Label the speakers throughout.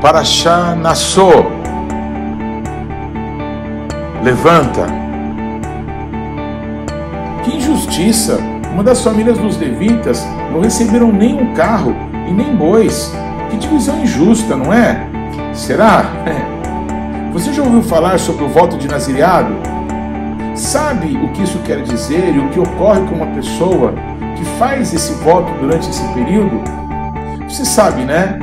Speaker 1: Parashá Nassó. Levanta. Que injustiça! Uma das famílias dos levitas não receberam nem um carro e nem bois. Que divisão injusta, não é? Será? Você já ouviu falar sobre o voto de nazireado? Sabe o que isso quer dizer e o que ocorre com uma pessoa que faz esse voto durante esse período? Você sabe, né?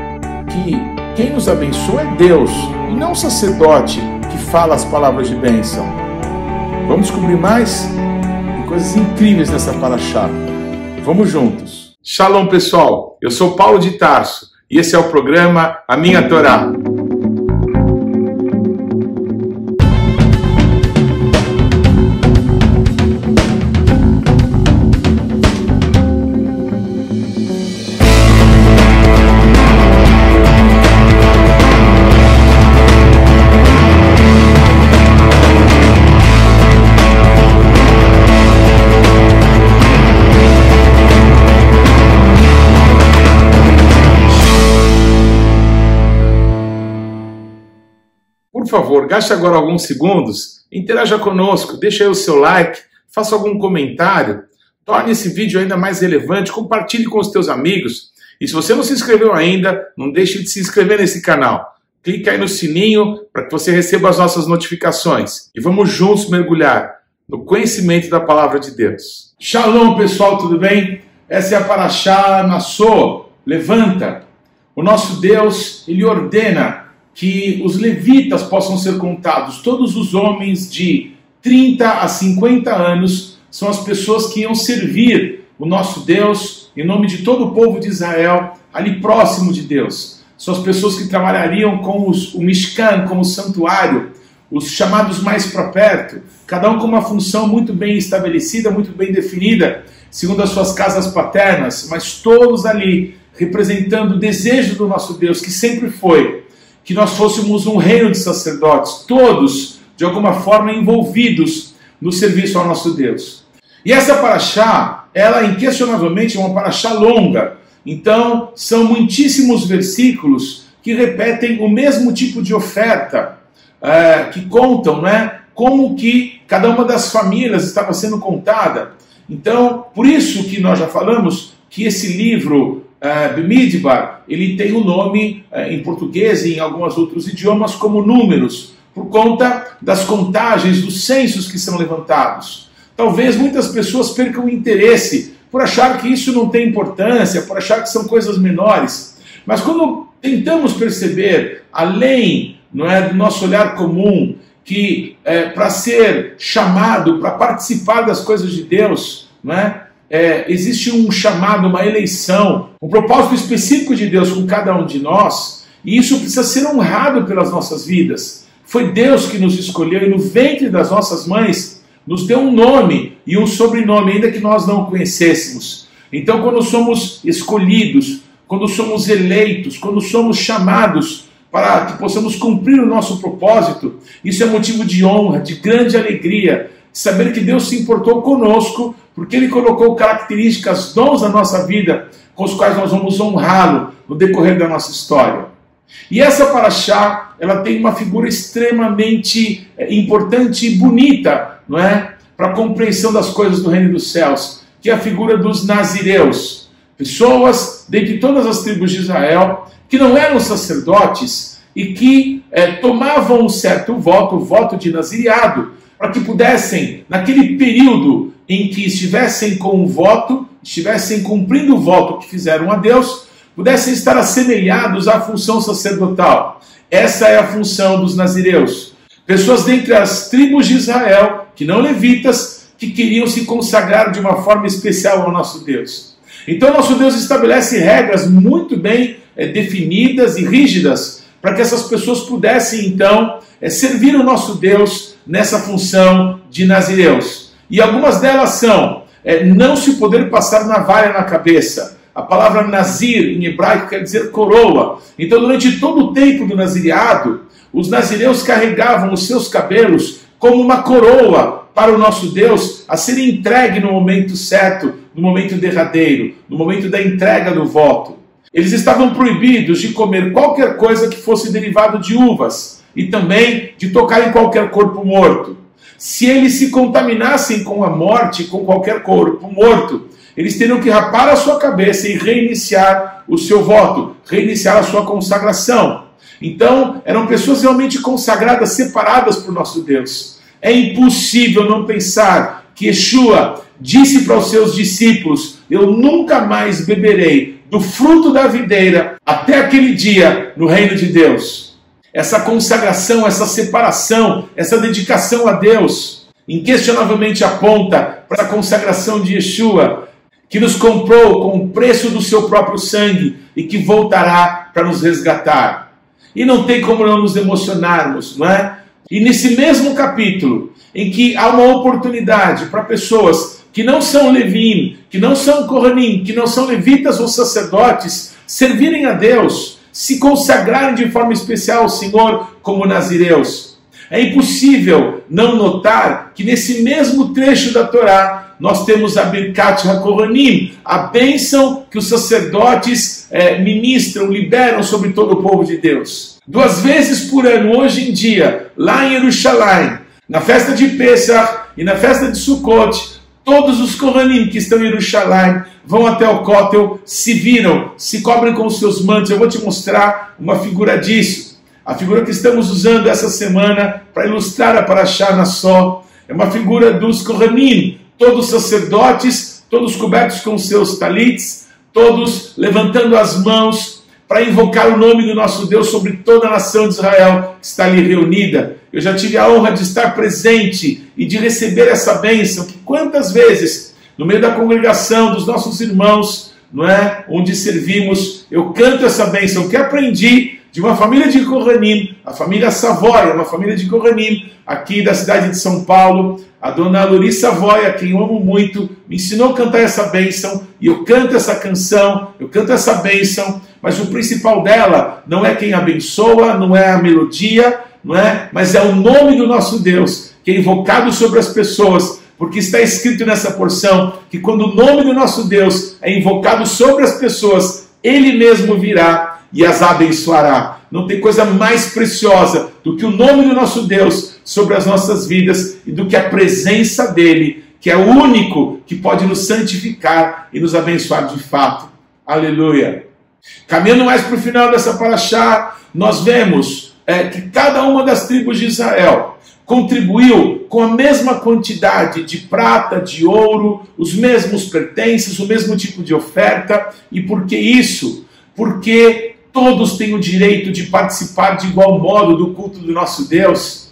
Speaker 1: Que quem nos abençoa é Deus e não o sacerdote que fala as palavras de bênção. Vamos descobrir mais? Tem coisas incríveis nessa paraxá. Vamos juntos. Shalom, pessoal. Eu sou Paulo de Tarso e esse é o programa A Minha Torá. Por favor, gaste agora alguns segundos, interaja conosco, deixe aí o seu like, faça algum comentário, torne esse vídeo ainda mais relevante, compartilhe com os teus amigos. E se você não se inscreveu ainda, não deixe de se inscrever nesse canal. Clique aí no sininho para que você receba as nossas notificações. E vamos juntos mergulhar no conhecimento da Palavra de Deus. Shalom, pessoal, tudo bem? Essa é a Parashá Nassó. Levanta. O nosso Deus, Ele ordena que os levitas possam ser contados. Todos os homens de 30 a 50 anos são as pessoas que iam servir o nosso Deus em nome de todo o povo de Israel, ali próximo de Deus. São as pessoas que trabalhariam com o Mishkan, como o santuário, os chamados mais para perto, cada um com uma função muito bem estabelecida, muito bem definida, segundo as suas casas paternas, mas todos ali representando o desejo do nosso Deus, que sempre foi que nós fôssemos um reino de sacerdotes, todos, de alguma forma, envolvidos no serviço ao nosso Deus. E essa paraxá, ela inquestionavelmente é uma paraxá longa. Então, são muitíssimos versículos que repetem o mesmo tipo de oferta, que contam, né, como que cada uma das famílias estava sendo contada. Então, por isso que nós já falamos que esse livro Bimidbar, ele tem um nome em português e em alguns outros idiomas como números, por conta das contagens, dos censos que são levantados. Talvez muitas pessoas percam o interesse por achar que isso não tem importância, por achar que são coisas menores. Mas quando tentamos perceber, além, não é, do nosso olhar comum, que para ser chamado, para participar das coisas de Deus, não é? Existe um chamado, uma eleição, um propósito específico de Deus com cada um de nós, e isso precisa ser honrado pelas nossas vidas. Foi Deus que nos escolheu e no ventre das nossas mães nos deu um nome e um sobrenome, ainda que nós não o conhecêssemos. Então, quando somos escolhidos, quando somos eleitos, quando somos chamados para que possamos cumprir o nosso propósito, isso é motivo de honra, de grande alegria, saber que Deus se importou conosco, porque Ele colocou características, dons na nossa vida, com os quais nós vamos honrá-lo no decorrer da nossa história. E essa paraxá, ela tem uma figura extremamente importante e bonita, não é? Para a compreensão das coisas do reino dos céus, que é a figura dos nazireus. Pessoas, dentre todas as tribos de Israel, que não eram sacerdotes e que tomavam um certo voto, o voto de nazireado, para que pudessem, naquele período em que estivessem com o voto, estivessem cumprindo o voto que fizeram a Deus, pudessem estar assemelhados à função sacerdotal. Essa é a função dos nazireus. Pessoas dentre as tribos de Israel, que não levitas, que queriam se consagrar de uma forma especial ao nosso Deus. Então, nosso Deus estabelece regras muito bem definidas e rígidas, para que essas pessoas pudessem, então, servir o nosso Deus nessa função de nazireus. E algumas delas são não se poder passar navalha na cabeça. A palavra nazir em hebraico quer dizer coroa. Então, durante todo o tempo do nazireado, os nazireus carregavam os seus cabelos como uma coroa para o nosso Deus a ser entregue no momento certo, no momento derradeiro, no momento da entrega do voto. Eles estavam proibidos de comer qualquer coisa que fosse derivado de uvas e também de tocar em qualquer corpo morto. Se eles se contaminassem com a morte, com qualquer corpo morto, eles teriam que rapar a sua cabeça e reiniciar o seu voto, reiniciar a sua consagração. Então, eram pessoas realmente consagradas, separadas por nosso Deus. É impossível não pensar que Yeshua disse para os seus discípulos: eu nunca mais beberei do fruto da videira até aquele dia no reino de Deus. Essa consagração, essa separação, essa dedicação a Deus, inquestionavelmente aponta para a consagração de Yeshua, que nos comprou com o preço do seu próprio sangue e que voltará para nos resgatar. E não tem como não nos emocionarmos, não é? E nesse mesmo capítulo, em que há uma oportunidade para pessoas que não são Levim, que não são Kohanim, que não são levitas ou sacerdotes, servirem a Deus, se consagrarem de forma especial ao Senhor como nazireus. É impossível não notar que nesse mesmo trecho da Torá nós temos a Birkat HaKohanim, a bênção que os sacerdotes ministram, liberam sobre todo o povo de Deus. 2 vezes por ano, hoje em dia, lá em Jerusalém, na festa de Pesach e na festa de Sukkot, todos os Kohanim que estão em Jerusalém vão até o Kotel, se viram, se cobrem com os seus mantos. Eu vou te mostrar uma figura disso. A figura que estamos usando essa semana para ilustrar a Parashá Nassó é uma figura dos Kohanim, todos sacerdotes, todos cobertos com seus talits, todos levantando as mãos para invocar o nome do nosso Deus sobre toda a nação de Israel que está ali reunida. Eu já tive a honra de estar presente e de receber essa bênção, que quantas vezes, no meio da congregação dos nossos irmãos, não é, onde servimos, eu canto essa bênção que aprendi de uma família de Kohanim, a família Savoia, uma família de Kohanim, aqui da cidade de São Paulo. A dona Luri Savoia, quem eu amo muito, me ensinou a cantar essa bênção, e eu canto essa canção, eu canto essa bênção, mas o principal dela não é quem abençoa, não é a melodia, não é? Mas é o nome do nosso Deus, que é invocado sobre as pessoas, porque está escrito nessa porção que quando o nome do nosso Deus é invocado sobre as pessoas, Ele mesmo virá e as abençoará. Não tem coisa mais preciosa do que o nome do nosso Deus sobre as nossas vidas e do que a presença dEle, que é o único que pode nos santificar e nos abençoar de fato. Aleluia! Caminhando mais para o final dessa parashá, nós vemos que cada uma das tribos de Israel contribuiu com a mesma quantidade de prata, de ouro, os mesmos pertences, o mesmo tipo de oferta. E por que isso? Porque todos têm o direito de participar de igual modo do culto do nosso Deus.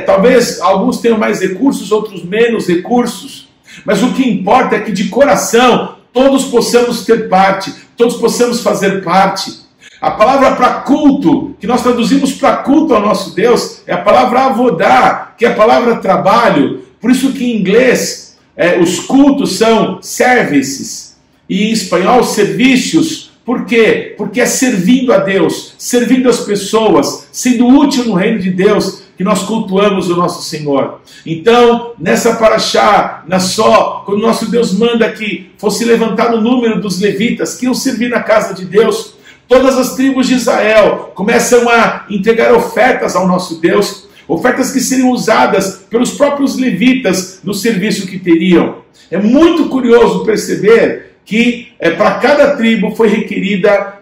Speaker 1: Talvez alguns tenham mais recursos, outros menos recursos, mas o que importa é que de coração todos possamos ter parte, todos possamos fazer parte. A palavra para culto, que nós traduzimos para culto ao nosso Deus, é a palavra avodá, que é a palavra trabalho. Por isso que em inglês os cultos são services, e em espanhol serviços. Por quê? Porque é servindo a Deus, servindo as pessoas, sendo útil no reino de Deus, que nós cultuamos o nosso Senhor. Então, nessa parashá, Nassó, quando nosso Deus manda que fosse levantado o número dos levitas que iam servir na casa de Deus, todas as tribos de Israel começam a entregar ofertas ao nosso Deus, ofertas que seriam usadas pelos próprios levitas no serviço que teriam. É muito curioso perceber que para cada tribo foi requerida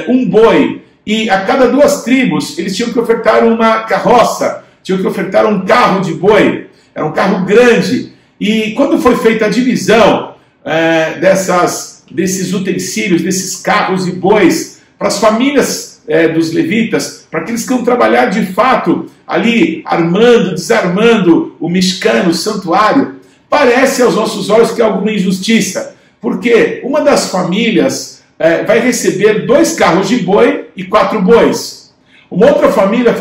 Speaker 1: um boi, e a cada 2 tribos eles tinham que ofertar uma carroça, tinham que ofertar um carro de boi, era um carro grande. E quando foi feita a divisão desses utensílios, desses carros e bois, para as famílias dos levitas, para aqueles que iam trabalhar de fato ali, armando, desarmando o Mishkan, o santuário, parece aos nossos olhos que é alguma injustiça. Porque uma das famílias vai receber 2 carros de boi e 4 bois. Uma outra família,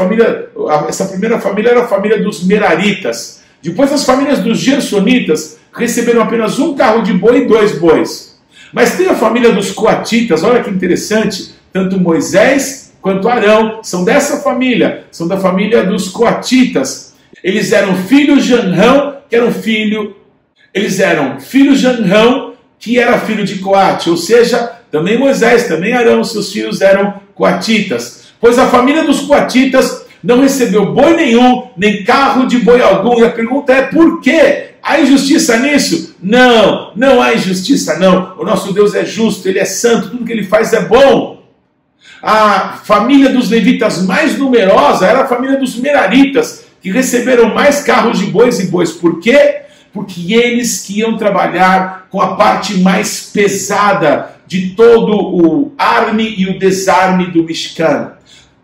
Speaker 1: essa primeira família era a família dos Meraritas. Depois as famílias dos Gersonitas receberam apenas 1 carro de boi e 2 bois. Mas tem a família dos Coatitas, olha que interessante, tanto Moisés quanto Arão são dessa família, são da família dos Coatitas. Eles eram filhos de Anrão, que era filho de Coate, ou seja, também Moisés, também Arão, seus filhos eram coatitas. Pois a família dos coatitas não recebeu boi nenhum, nem carro de boi algum. E a pergunta é, por quê? Há injustiça nisso? Não, não há injustiça não. O nosso Deus é justo, Ele é santo, tudo que Ele faz é bom. A família dos levitas mais numerosa era a família dos meraritas, que receberam mais carros de bois e bois. Por quê? Porque eles que iam trabalhar com a parte mais pesada de todo o arme e o desarme do Mishkan.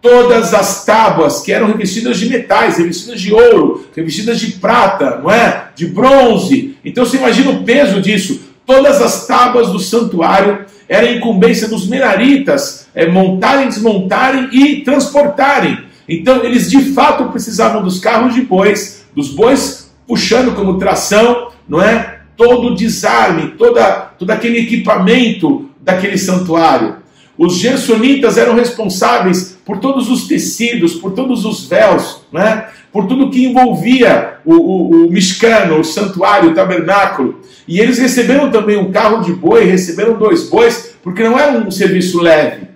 Speaker 1: Todas as tábuas que eram revestidas de metais, revestidas de ouro, revestidas de prata, não é? De bronze. Então você imagina o peso disso. Todas as tábuas do santuário era incumbência dos meraritas montarem, desmontarem e transportarem. Então eles de fato precisavam dos carros de bois, dos bois puxando como tração, não é? Todo o desarme, todo aquele equipamento daquele santuário. Os gersonitas eram responsáveis por todos os tecidos, por todos os véus, né? Por tudo que envolvia o Mishkan, o santuário, o tabernáculo. E eles receberam também um carro de boi, receberam 2 bois, porque não era um serviço leve.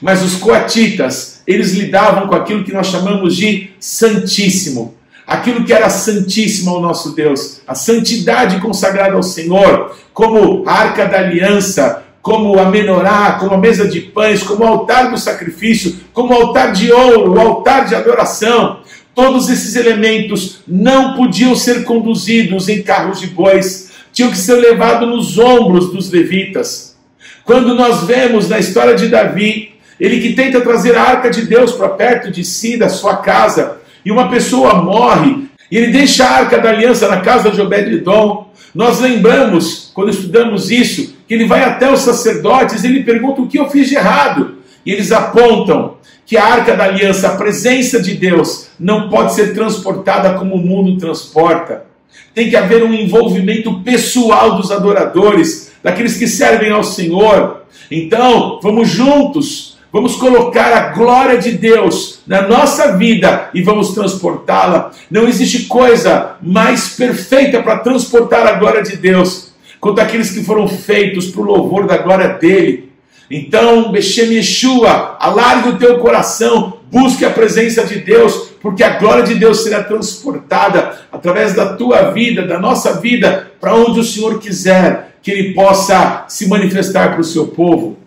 Speaker 1: Mas os coatitas, eles lidavam com aquilo que nós chamamos de santíssimo. Aquilo que era santíssimo ao nosso Deus, a santidade consagrada ao Senhor, como a Arca da Aliança, como a menorá, como a mesa de pães, como o altar do sacrifício, como o altar de ouro, o altar de adoração. Todos esses elementos não podiam ser conduzidos em carros de bois, tinham que ser levados nos ombros dos levitas. Quando nós vemos na história de Davi, ele que tenta trazer a arca de Deus para perto de si, da sua casa, e uma pessoa morre, e ele deixa a arca da aliança na casa de Obed-edom. Nós lembramos, quando estudamos isso, que ele vai até os sacerdotes e ele pergunta o que eu fiz de errado. E eles apontam que a arca da aliança, a presença de Deus, não pode ser transportada como o mundo transporta. Tem que haver um envolvimento pessoal dos adoradores, daqueles que servem ao Senhor. Então, vamos juntos, vamos colocar a glória de Deus na nossa vida e vamos transportá-la. Não existe coisa mais perfeita para transportar a glória de Deus quanto aqueles que foram feitos para o louvor da glória dele. Então, Beshem Yeshua, alargue o teu coração, busque a presença de Deus, porque a glória de Deus será transportada através da tua vida, da nossa vida, para onde o Senhor quiser que Ele possa se manifestar para o seu povo.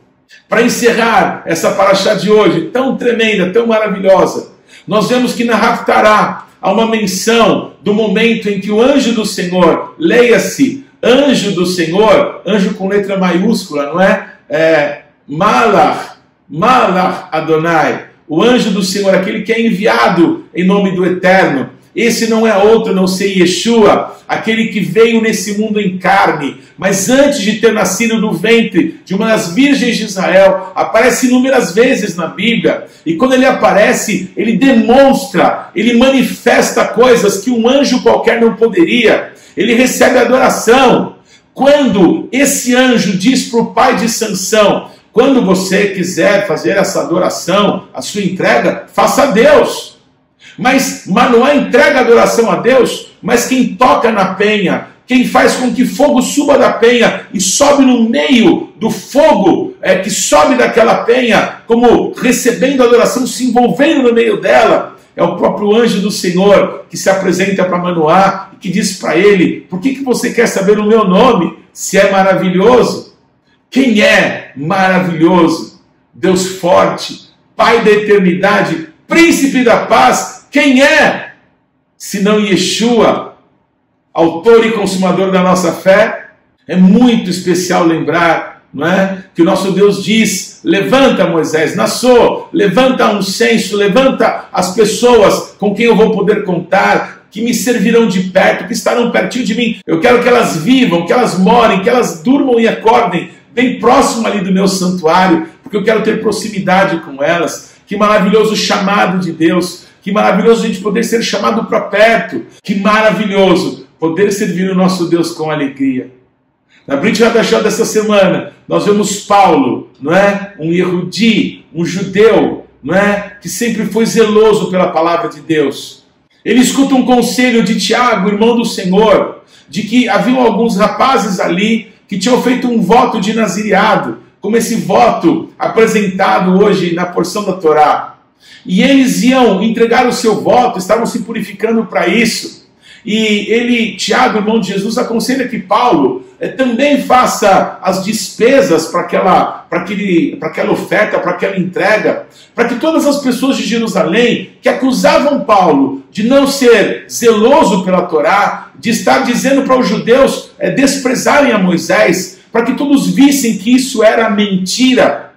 Speaker 1: Para encerrar essa paraxá de hoje, tão tremenda, tão maravilhosa, nós vemos que na Haftará há uma menção do momento em que o anjo do Senhor, leia-se, anjo do Senhor, anjo com letra maiúscula, não é? Malach, Malach Adonai, o anjo do Senhor, aquele que é enviado em nome do Eterno. Esse não é outro, não sei, Yeshua, aquele que veio nesse mundo em carne, mas antes de ter nascido no ventre de uma das virgens de Israel, aparece inúmeras vezes na Bíblia, e quando ele aparece, ele demonstra, ele manifesta coisas que um anjo qualquer não poderia, ele recebe adoração. Quando esse anjo diz para o pai de Sansão, quando você quiser fazer essa adoração, a sua entrega, faça a Deus. Mas Manoá entrega a adoração a Deus, mas quem toca na penha, quem faz com que fogo suba da penha e sobe no meio do fogo que sobe daquela penha, como recebendo a adoração, se envolvendo no meio dela, é o próprio anjo do Senhor que se apresenta para Manoá e que diz para ele, por que você quer saber o meu nome, se é maravilhoso? Quem é maravilhoso? Deus forte, Pai da eternidade, Príncipe da paz, quem é? Senão Yeshua, autor e consumador da nossa fé. É muito especial lembrar, não é? Que o nosso Deus diz, levanta Moisés, Nassô, levanta um censo, levanta as pessoas com quem eu vou poder contar, que me servirão de perto, que estarão pertinho de mim. Eu quero que elas vivam, que elas morem, que elas durmam e acordem bem próximo ali do meu santuário, porque eu quero ter proximidade com elas. Que maravilhoso chamado de Deus, que maravilhoso a gente poder ser chamado para perto, que maravilhoso poder servir o nosso Deus com alegria. Na Brit Hadashah dessa semana, nós vemos Paulo, não é? Um Yehudi, um judeu, não é? Que sempre foi zeloso pela palavra de Deus. Ele escuta um conselho de Tiago, irmão do Senhor, de que haviam alguns rapazes ali que tinham feito um voto de nazireado, como esse voto apresentado hoje na porção da Torá. E eles iam entregar o seu voto, estavam se purificando para isso. E ele, Tiago, irmão de Jesus, aconselha que Paulo também faça as despesas para aquela oferta, para aquela entrega, para que todas as pessoas de Jerusalém que acusavam Paulo de não ser zeloso pela Torá, de estar dizendo para os judeus desprezarem a Moisés, para que todos vissem que isso era mentira.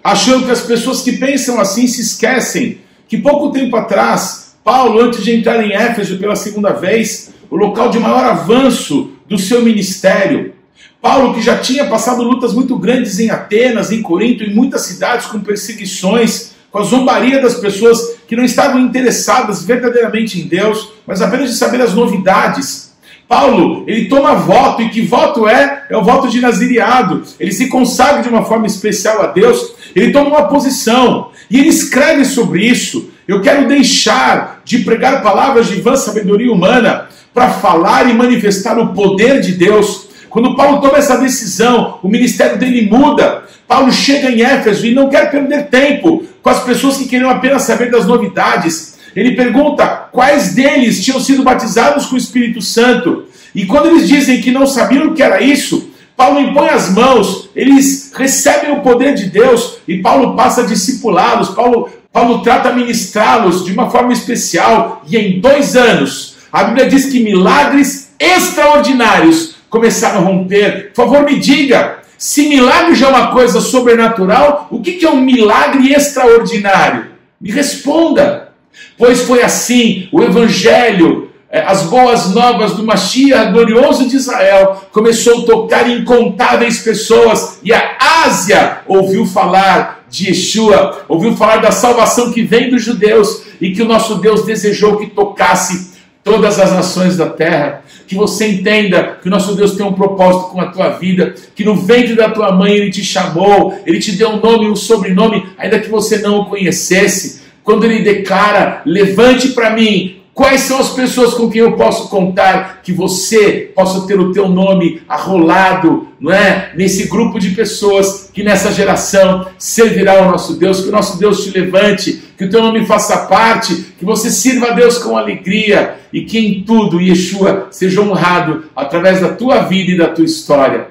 Speaker 1: Achando que as pessoas que pensam assim se esquecem que pouco tempo atrás, Paulo, antes de entrar em Éfeso pela segunda vez, o local de maior avanço do seu ministério, Paulo, que já tinha passado lutas muito grandes em Atenas, em Corinto, em muitas cidades, com perseguições, com a zombaria das pessoas que não estavam interessadas verdadeiramente em Deus, mas apenas de saber as novidades. Paulo, ele toma voto, e que voto é? É o voto de nazireado. Ele se consagra de uma forma especial a Deus, ele toma uma posição, e ele escreve sobre isso. Eu quero deixar de pregar palavras de vã sabedoria humana para falar e manifestar o poder de Deus. Quando Paulo toma essa decisão, o ministério dele muda. Paulo chega em Éfeso e não quer perder tempo com as pessoas que queriam apenas saber das novidades. Ele pergunta quais deles tinham sido batizados com o Espírito Santo. E quando eles dizem que não sabiam o que era isso, Paulo impõe as mãos, eles recebem o poder de Deus e Paulo passa a discipulá-los. Paulo trata a ministrá-los de uma forma especial, e em 2 anos, a Bíblia diz que milagres extraordinários começaram a romper. Por favor, me diga, se milagre já é uma coisa sobrenatural, o que é um milagre extraordinário? Me responda. Pois foi assim, o Evangelho, as boas novas do Mashiach glorioso de Israel, começou a tocar em incontáveis pessoas, e a Ásia ouviu falar de Yeshua, ouviu falar da salvação que vem dos judeus, e que o nosso Deus desejou que tocasse todas as nações da terra. Que você entenda que o nosso Deus tem um propósito com a tua vida, que no ventre da tua mãe Ele te chamou, Ele te deu um nome e um sobrenome, ainda que você não o conhecesse. Quando Ele declara, levante para mim, quais são as pessoas com quem eu posso contar, que você possa ter o teu nome arrolado, não é? Nesse grupo de pessoas que nessa geração servirá ao nosso Deus, que o nosso Deus te levante, que o teu nome faça parte, que você sirva a Deus com alegria, e que em tudo Yeshua seja honrado através da tua vida e da tua história.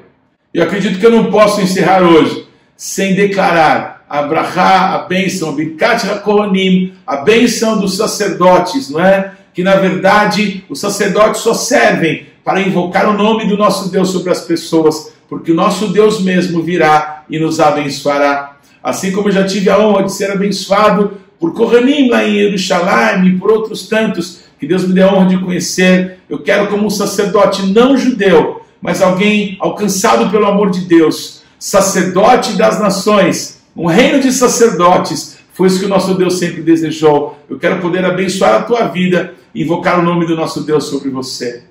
Speaker 1: Eu acredito que eu não posso encerrar hoje sem declarar a brachá, a bênção, birkat hakohanim, a bênção dos sacerdotes, não é? Que na verdade os sacerdotes só servem para invocar o nome do nosso Deus sobre as pessoas, porque o nosso Deus mesmo virá e nos abençoará. Assim como eu já tive a honra de ser abençoado por Kohanim lá em Jerusalém e por outros tantos que Deus me deu a honra de conhecer, eu quero, como um sacerdote não judeu, mas alguém alcançado pelo amor de Deus, sacerdote das nações, um reino de sacerdotes, foi isso que o nosso Deus sempre desejou. Eu quero poder abençoar a tua vida e invocar o nome do nosso Deus sobre você.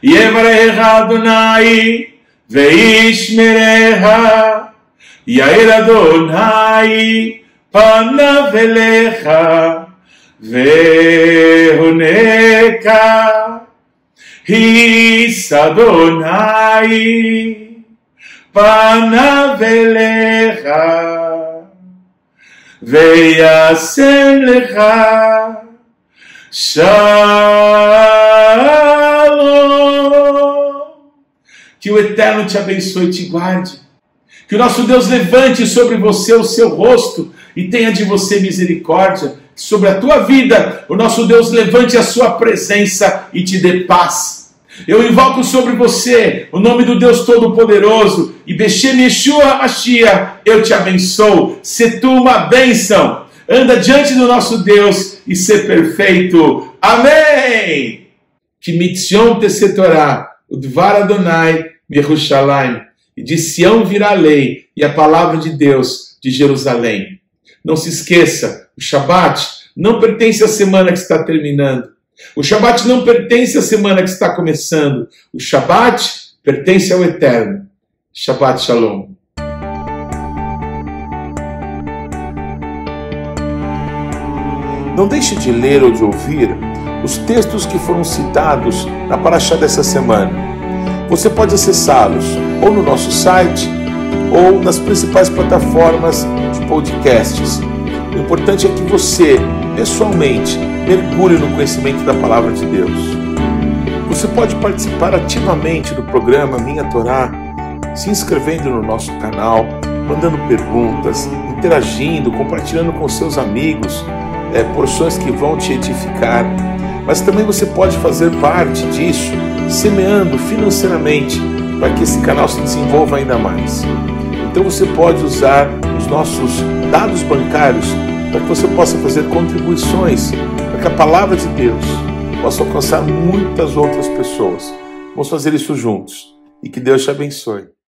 Speaker 1: Yevarecha Adonai veishmerecha, Yair Adonai panav elecha vehoneka, His Adonai panav elecha veyasem lecha shalom. Que o Eterno te abençoe e te guarde. Que o nosso Deus levante sobre você o seu rosto e tenha de você misericórdia. Que sobre a tua vida o nosso Deus levante a sua presença e te dê paz. Eu invoco sobre você o nome do Deus Todo-Poderoso, e Beshem Yeshua Mashiach, eu te abençoo. Se tu uma bênção, anda diante do nosso Deus e ser perfeito. Amém! Que mitzion tesetorá, o Dvar Adonai Yerushalayim, e de Sião virá a lei e a palavra de Deus de Jerusalém. Não se esqueça, o Shabat não pertence à semana que está terminando. O Shabat não pertence à semana que está começando. O Shabat pertence ao Eterno. Shabbat Shalom.
Speaker 2: Não deixe de ler ou de ouvir os textos que foram citados na Parashá dessa semana. Você pode acessá-los ou no nosso site ou nas principais plataformas de podcasts. O importante é que você, pessoalmente, mergulhe no conhecimento da Palavra de Deus. Você pode participar ativamente do programa Minha Torá, se inscrevendo no nosso canal, mandando perguntas, interagindo, compartilhando com seus amigos, porções que vão te edificar. Mas também você pode fazer parte disso, semeando financeiramente, para que esse canal se desenvolva ainda mais. Então você pode usar os nossos dados bancários para que você possa fazer contribuições, para que a Palavra de Deus possa alcançar muitas outras pessoas. Vamos fazer isso juntos. E que Deus te abençoe.